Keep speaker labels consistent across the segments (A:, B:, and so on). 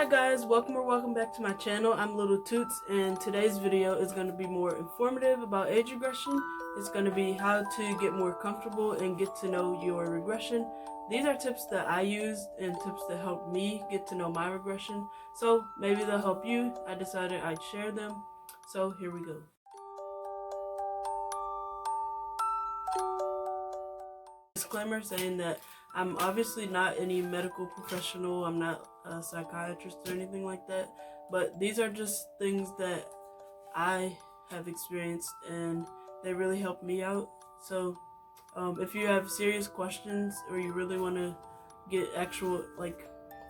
A: Hi guys, welcome back to my channel. I'm Little Toots, and today's video is going to be more informative about age regression. It's going to be how to get more comfortable and get to know your regression. These are tips that I used and tips that helped me get to know my regression. So maybe they'll help you. I decided I'd share them. So here we go. Disclaimer saying that I'm obviously not any medical professional. I'm not a psychiatrist or anything like that, but these are just things that I have experienced and they really help me out. So if you have serious questions or you really want to get actual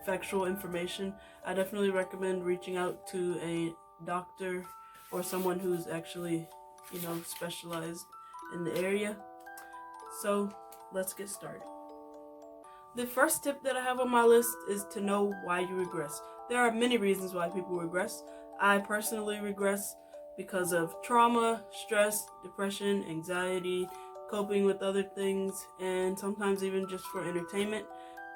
A: factual information, I definitely recommend reaching out to a doctor or someone who's actually specialized in the area. So let's get started. The first tip that I have on my list is to know why you regress. There are many reasons why people regress. I personally regress because of trauma, stress, depression, anxiety, coping with other things, and sometimes even just for entertainment.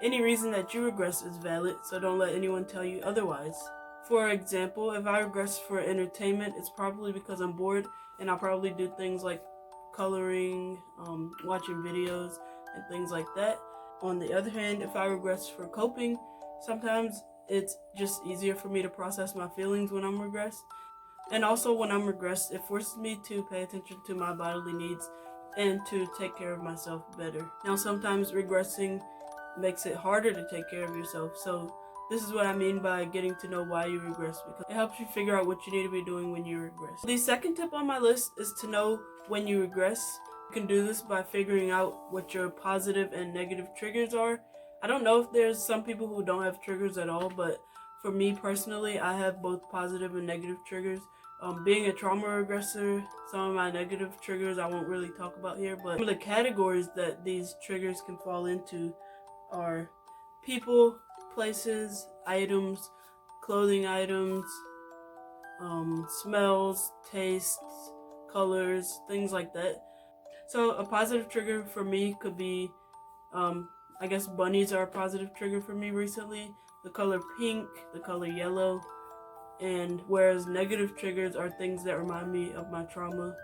A: Any reason that you regress is valid, so don't let anyone tell you otherwise. For example, if I regress for entertainment, it's probably because I'm bored, and I'll probably do things like coloring, watching videos, and things like that. On the other hand, if I regress for coping, sometimes it's just easier for me to process my feelings when I'm regressed. And also when I'm regressed, it forces me to pay attention to my bodily needs and to take care of myself better. Now sometimes regressing makes it harder to take care of yourself. So this is what I mean by getting to know why you regress, because it helps you figure out what you need to be doing when you regress. The second tip on my list is to know when you regress. You can do this by figuring out what your positive and negative triggers are. I don't know if there's some people who don't have triggers at all, but for me personally, I have both positive and negative triggers. Being a trauma regressor, some of my negative triggers I won't really talk about here, but some of the categories that these triggers can fall into are people, places, items, clothing items, smells, tastes, colors, things like that. So a positive trigger for me could be, I guess bunnies are a positive trigger for me recently. The color pink, the color yellow, and whereas negative triggers are things that remind me of my trauma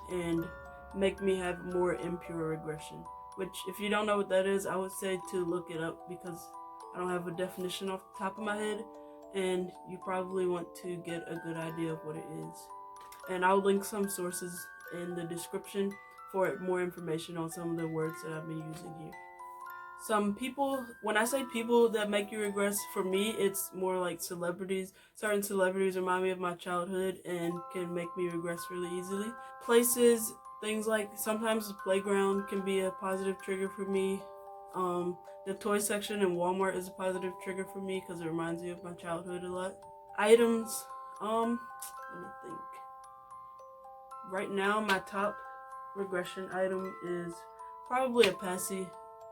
A: and make me have more impure regression. Which, if you don't know what that is, I would say to look it up, because I don't have a definition off the top of my head, and you probably want to get a good idea of what it is. And I'll link some sources in the description for more information on some of the words that I've been using here. Some people, when I say people that make you regress, for me it's more like celebrities. Certain celebrities remind me of my childhood and can make me regress really easily. Places, things like sometimes the playground can be a positive trigger for me. The toy section in Walmart is a positive trigger for me because it reminds me of my childhood a lot. Items, let me think. Right now, my top regression item is probably a passy.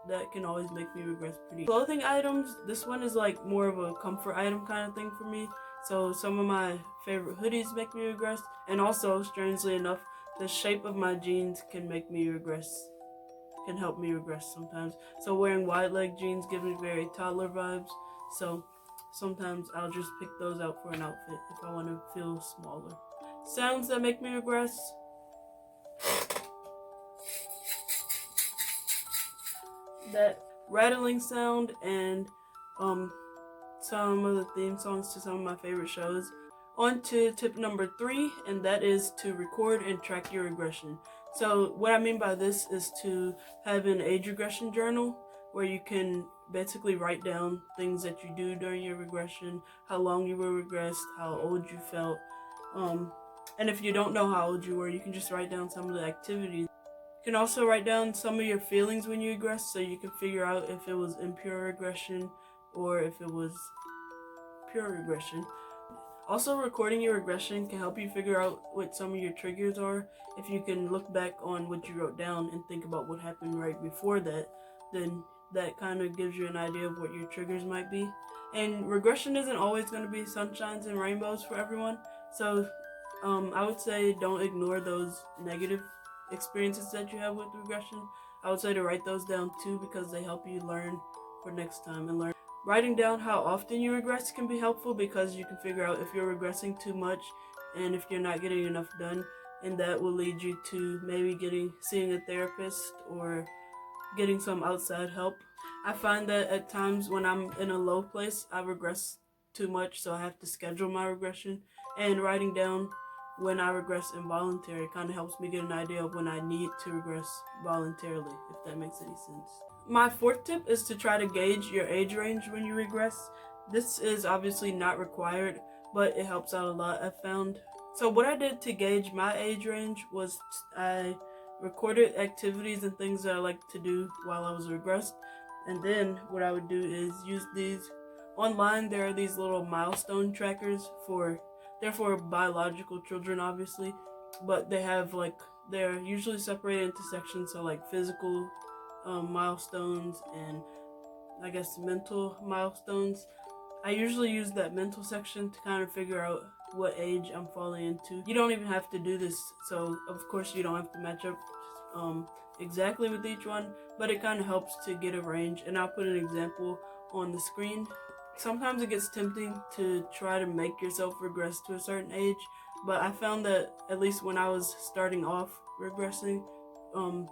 A: That can always make me regress pretty. Clothing items, this one is like more of a comfort item kind of thing for me. So some of my favorite hoodies make me regress. And also, strangely enough, the shape of my jeans can make me regress. Can help me regress sometimes. So wearing wide leg jeans give me very toddler vibes. So sometimes I'll just pick those out for an outfit if I want to feel smaller. Sounds that make me regress. That rattling sound and some of the theme songs to some of my favorite shows. On to tip number 3, and that is to record and track your regression. So what I mean by this is to have an age regression journal where you can basically write down things that you do during your regression, how long you were regressed, how old you felt. And if you don't know how old you were, you can just write down some of the activities. You can also write down some of your feelings when you regress, so you can figure out if it was impure regression or if it was pure regression. Also, recording your regression can help you figure out what some of your triggers are. If you can look back on what you wrote down and think about what happened right before that, then that kind of gives you an idea of what your triggers might be. And regression isn't always going to be sunshines and rainbows for everyone, so I would say don't ignore those negative experiences that you have with regression. I would say to write those down too, because they help you learn for next time and learn Writing down how often you regress can be helpful because you can figure out if you're regressing too much and if you're not getting enough done, and that will lead you to maybe seeing a therapist or getting some outside help. I find that at times when I'm in a low place, I regress too much, so I have to schedule my regression. And writing down when I regress involuntarily kind of helps me get an idea of when I need to regress voluntarily, if that makes any sense. My fourth tip is to try to gauge your age range when you regress. This is obviously not required, but it helps out a lot, I've found. So what I did to gauge my age range was I recorded activities and things that I like to do while I was regressed. And then what I would do is use these. Online there are these little milestone trackers they're for biological children obviously, but they're usually separated into sections, so like physical milestones and I guess mental milestones. I usually use that mental section to kind of figure out what age I'm falling into. You don't even have to do this, so of course you don't have to match up exactly with each one, but it kind of helps to get a range, and I'll put an example on the screen. Sometimes it gets tempting to try to make yourself regress to a certain age, but I found that at least when I was starting off regressing,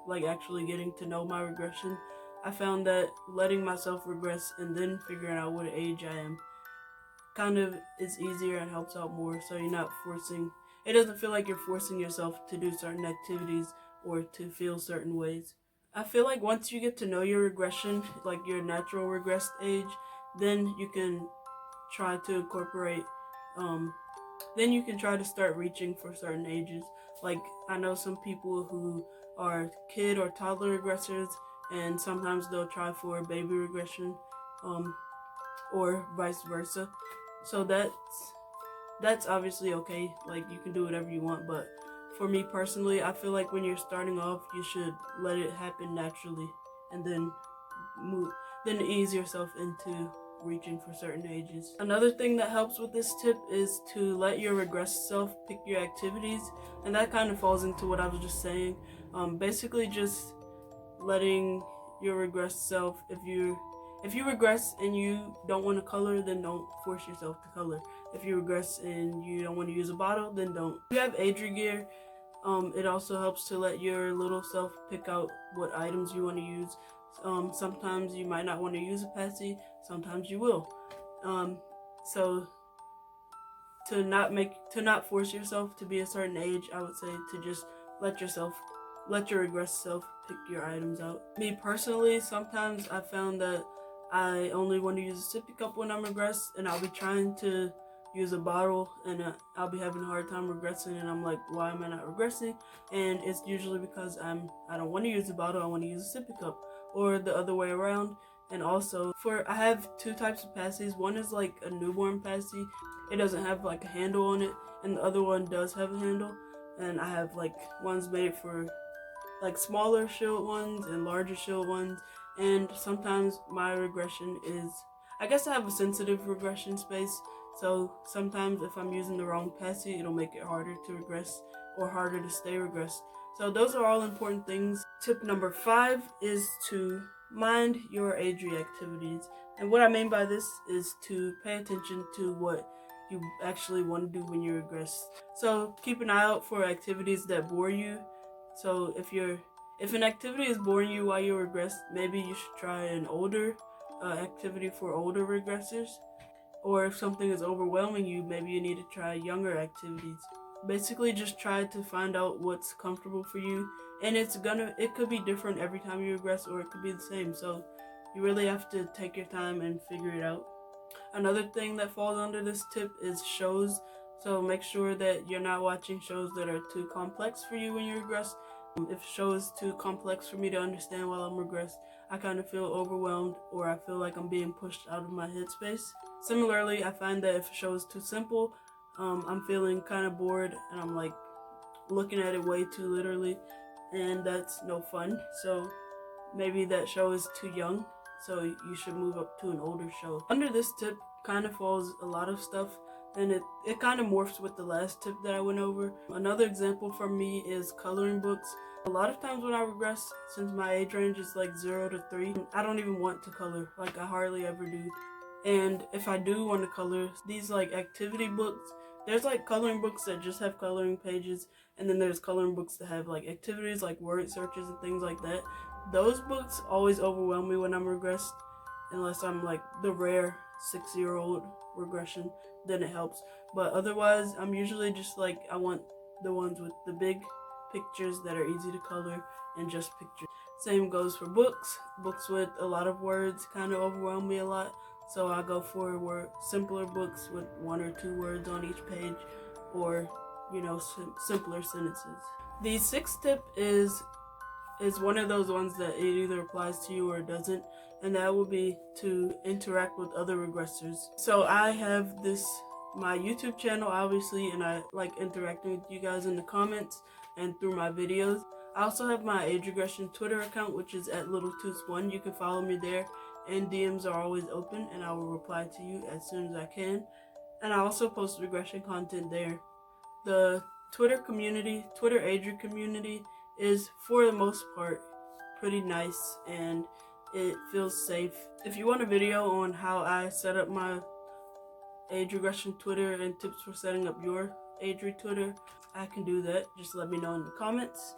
A: like actually getting to know my regression, I found that letting myself regress and then figuring out what age I am kind of is easier and helps out more, so you're not it doesn't feel like you're forcing yourself to do certain activities or to feel certain ways. I feel like once you get to know your regression, like your natural regressed age, then you can try to incorporate, then you can try to start reaching for certain ages. Like, I know some people who are kid or toddler regressors, and sometimes they'll try for baby regression, or vice versa. So that's obviously okay. Like, you can do whatever you want, but for me personally, I feel like when you're starting off, you should let it happen naturally, and then ease yourself into reaching for certain ages. Another thing that helps with this tip is to let your regressed self pick your activities, and that kind of falls into what I was just saying. Basically just letting your regressed self, if you regress and you don't want to color, then don't force yourself to color. If you regress and you don't want to use a bottle, then don't. If you have Agere, it also helps to let your little self pick out what items you want to use. Sometimes you might not want to use a passy, sometimes you will. So to not force yourself to be a certain age, I would say to just let your regressed self pick your items out. Me personally, sometimes I found that I only want to use a sippy cup when I'm regressed, and I'll be trying to use a bottle and I'll be having a hard time regressing, and I'm like, why am I not regressing? And it's usually because I don't want to use a bottle, I want to use a sippy cup, or the other way around. And also I have two types of passies. One is like a newborn passy. It doesn't have like a handle on it, and the other one does have a handle. And I have like ones made for like smaller shield ones and larger shield ones. And sometimes my regression is, I guess I have a sensitive regression space, so sometimes if I'm using the wrong passy, it'll make it harder to regress or harder to stay regressed. So those are all important things. Tip number 5 is to mind your agereactivities. And what I mean by this is to pay attention to what you actually want to do when you regress. So keep an eye out for activities that bore you. So if an activity is boring you while you regress, maybe you should try an older activity for older regressors. Or if something is overwhelming you, maybe you need to try younger activities. Basically, just try to find out what's comfortable for you, and it could be different every time you regress, or it could be the same. So you really have to take your time and figure it out. Another thing that falls under this tip is shows. So make sure that you're not watching shows that are too complex for you when you regress. If a show is too complex for me to understand while I'm regressed, I kind of feel overwhelmed, or I feel like I'm being pushed out of my headspace. Similarly, I find that if a show is too simple, I'm feeling kind of bored, and I'm like looking at it way too literally, and that's no fun. So maybe that show is too young, so you should move up to an older show. Under this tip kind of falls a lot of stuff, and it kind of morphs with the last tip that I went over. Another example for me is coloring books. A lot of times when I regress, since my age range is like 0 to 3, I don't even want to color. Like, I hardly ever do. And if I do want to color, these like activity books, there's like coloring books that just have coloring pages, and then there's coloring books that have like activities like word searches and things like that. Those books always overwhelm me when I'm regressed, unless I'm like the rare 6-year-old regression, then it helps. But otherwise, I'm usually just like, I want the ones with the big pictures that are easy to color and just pictures. Same goes for books. Books with a lot of words kind of overwhelm me a lot. So I go for simpler books with 1 or 2 words on each page, or simpler sentences. The 6th tip is one of those ones that it either applies to you or it doesn't, and that would be to interact with other regressors. So I have my YouTube channel, obviously, and I like interacting with you guys in the comments and through my videos. I also have my age regression Twitter account, which is at LittleToots1. You can follow me there, and DMs are always open, and I will reply to you as soon as I can. And I also post regression content there. The Twitter Agere community, is for the most part pretty nice, and it feels safe. If you want a video on how I set up my age regression Twitter and tips for setting up your agedre Twitter, I can do that. Just let me know in the comments.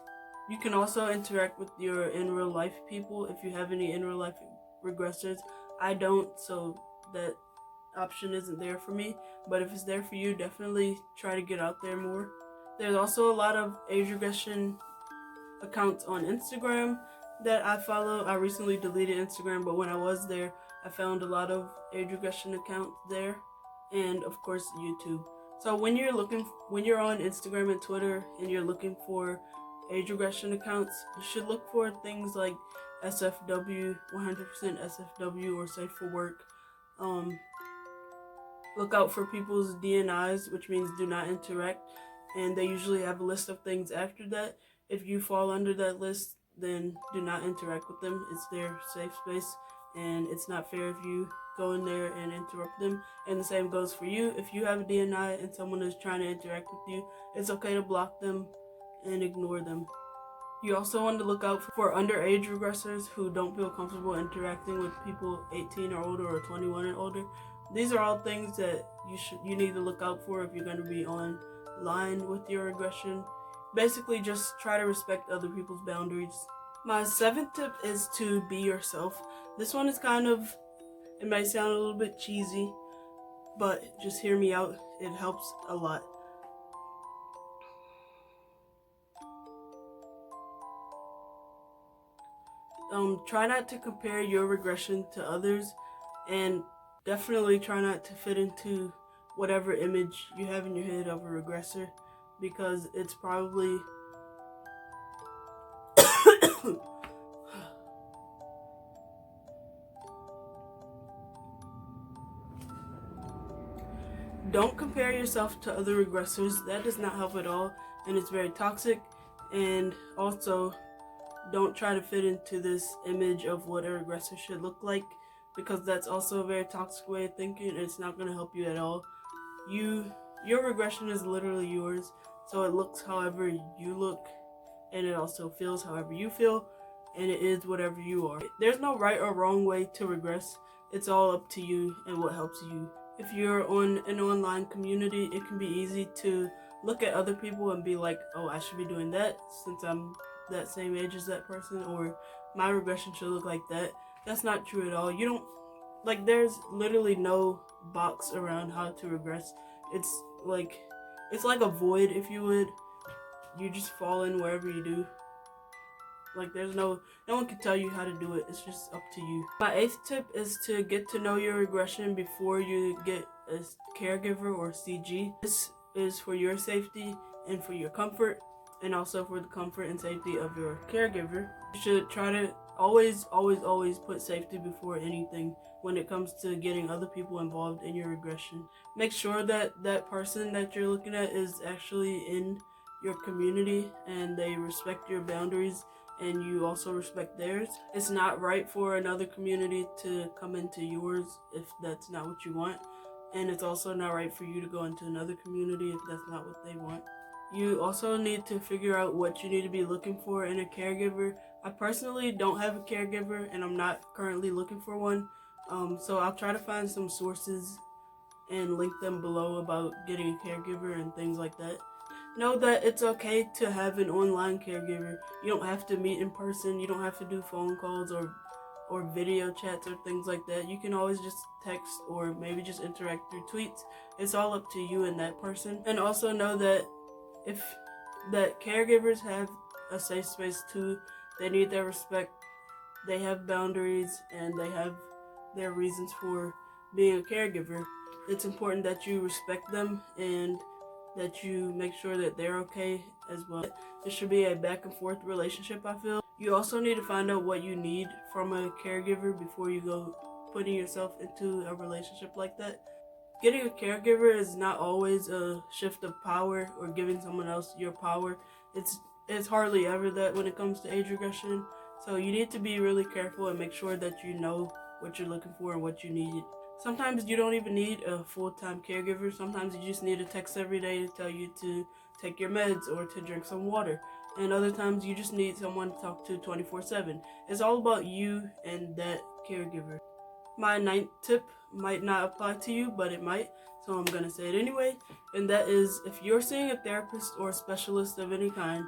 A: You can also interact with your in real life people if you have any in real life regressors. I don't, so that option isn't there for me, but if it's there for you, definitely try to get out there more. There's also a lot of age regression accounts on Instagram that I follow. I recently deleted Instagram, but when I was there, I found a lot of age regression accounts there, and of course YouTube. So when you're on Instagram and Twitter and you're looking for age regression accounts, you should look for things like SFW, 100% SFW, or Safe for Work. Look out for people's DNIs, which means do not interact, and they usually have a list of things after that. If you fall under that list, then do not interact with them. It's their safe space, and it's not fair if you go in there and interrupt them. And the same goes for you. If you have a DNI and someone is trying to interact with you, it's okay to block them and ignore them. You also want to look out for underage regressors who don't feel comfortable interacting with people 18 or older or 21 and older. These are all things that you need to look out for if you're going to be online with your regression. Basically, just try to respect other people's boundaries. My 7th tip is to be yourself. This one is it might sound a little bit cheesy, but just hear me out. It helps a lot. Try not to compare your regression to others, and definitely try not to fit into whatever image you have in your head of a regressor, because it's probably Don't compare yourself to other regressors. That does not help at all, and it's very toxic. And also, don't try to fit into this image of what a regressor should look like, because that's also a very toxic way of thinking, and it's not going to help you at all. Your regression is literally yours, so it looks however you look, and it also feels however you feel, and it is whatever you are. There's no right or wrong way to regress. It's all up to you and what helps you. If you're on an online community, it can be easy to look at other people and be like, oh, I should be doing that since I'm that same age as that person, or my regression should look like that. That's not true at all. There's literally no box around how to regress. It's like a void, if you would. You just fall in wherever you do. There's no one can tell you how to do it. It's just up to you. My 8th tip is to get to know your regression before you get a caregiver or CG. This is for your safety and for your comfort, and also for the comfort and safety of your caregiver. You should try to always put safety before anything when it comes to getting other people involved in your regression. Make sure that that person that you're looking at is actually in your community and they respect your boundaries and you also respect theirs. It's not right for another community to come into yours if that's not what you want, and it's also not right for you to go into another community if that's not what they want. You also need to figure out what you need to be looking for in a caregiver. I personally don't have a caregiver and I'm not currently looking for one. So I'll try to find some sources and link them below about getting a caregiver and things like that. Know that it's okay to have an online caregiver. You don't have to meet in person. You don't have to do phone calls or video chats or things like that. You can always just text or maybe just interact through tweets. It's all up to you and that person. And also know that that caregivers have a safe space too. They need their respect. They have boundaries and they have their reasons for being a caregiver. It's important that you respect them and that you make sure that they're okay as well. It should be a back and forth relationship, I feel. You also need to find out what you need from a caregiver before you go putting yourself into a relationship like that. Getting a caregiver is not always a shift of power or giving someone else your power. It's hardly ever that when it comes to age regression. So you need to be really careful and make sure that you know what you're looking for and what you need. Sometimes you don't even need a full-time caregiver. Sometimes you just need a text every day to tell you to take your meds or to drink some water. And other times you just need someone to talk to 24/7. It's all about you and that caregiver. My 9th tip might not apply to you, but it might, so I'm gonna say it anyway. And that is, if you're seeing a therapist or a specialist of any kind,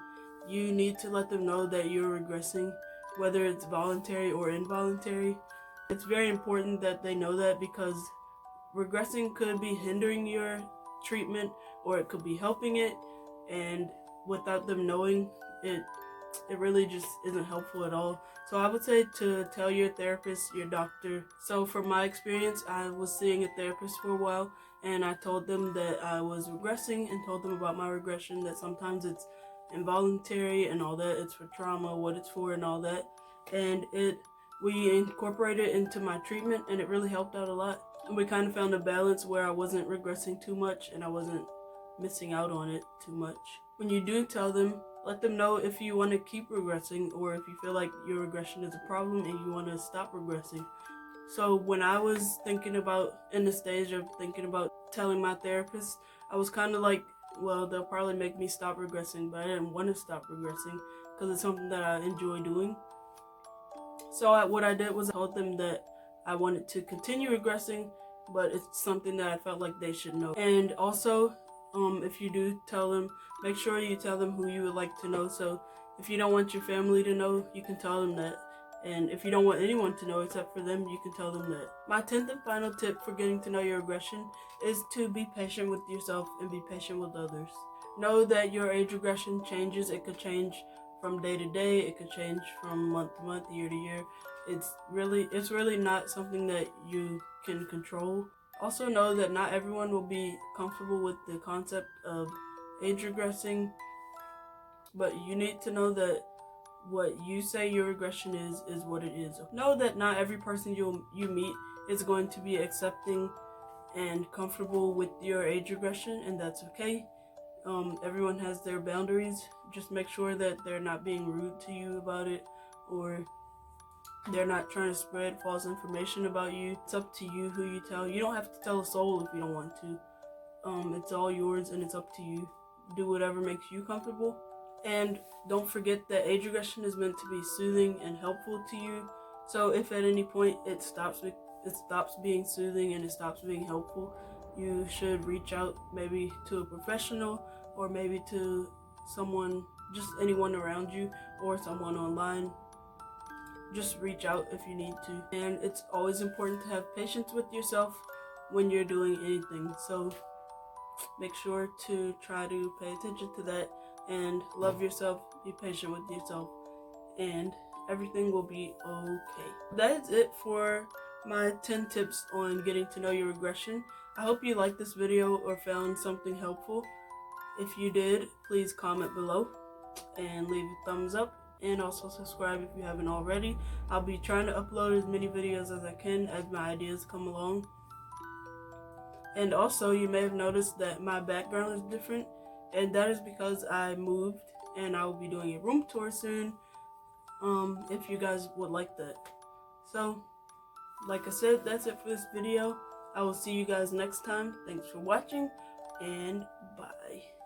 A: you need to let them know that you're regressing, whether it's voluntary or involuntary. It's very important that they know that, because regressing could be hindering your treatment or it could be helping it, and without them knowing it, it really just isn't helpful at all. So I would say to tell your therapist, your doctor. So from my experience, I was seeing a therapist for a while, and I told them that I was regressing and told them about my regression, that sometimes it's involuntary and all that, it's for trauma, what it's for and all that. And we incorporated it into my treatment, and it really helped out a lot. And we kind of found a balance where I wasn't regressing too much and I wasn't missing out on it too much. When you do tell them, let them know if you want to keep regressing or if you feel like your regression is a problem and you want to stop regressing. So when I was in the stage of thinking about telling my therapist, I was kind of like, well, they'll probably make me stop regressing, but I didn't want to stop regressing because it's something that I enjoy doing. So what I did was I told them that I wanted to continue regressing, but it's something that I felt like they should know. And also, if you do tell them, make sure you tell them who you would like to know. So if you don't want your family to know, you can tell them that. And if you don't want anyone to know except for them, you can tell them that. My 10th and final tip for getting to know your regression is to be patient with yourself and be patient with others. Know that your age regression changes. It could change from day to day. It could change from month to month, year to year. It's really not something that you can control. Also know that not everyone will be comfortable with the concept of age regressing, but you need to know that what you say your regression is what it is. Know that not every person you meet is going to be accepting and comfortable with your age regression, and that's okay. Everyone has their boundaries. Just make sure that they're not being rude to you about it, or they're not trying to spread false information about you. It's up to you who you tell. You don't have to tell a soul if you don't want to. It's all yours and it's up to you. Do whatever makes you comfortable. And don't forget that age regression is meant to be soothing and helpful to you. So if at any point it stops being soothing and it stops being helpful, you should reach out maybe to a professional or maybe to someone, just anyone around you or someone online. Just reach out if you need to. And it's always important to have patience with yourself when you're doing anything. So make sure to try to pay attention to that and love yourself, be patient with yourself, and everything will be okay. That is it for my 10 tips on getting to know your regression. I hope you liked this video or found something helpful. If you did, please comment below and leave a thumbs up, and also subscribe if you haven't already. I'll be trying to upload as many videos as I can as my ideas come along. And also, you may have noticed that my background is different, and that is because I moved and I will be doing a room tour soon, if you guys would like that. So, like I said, that's it for this video. I will see you guys next time. Thanks for watching, and bye.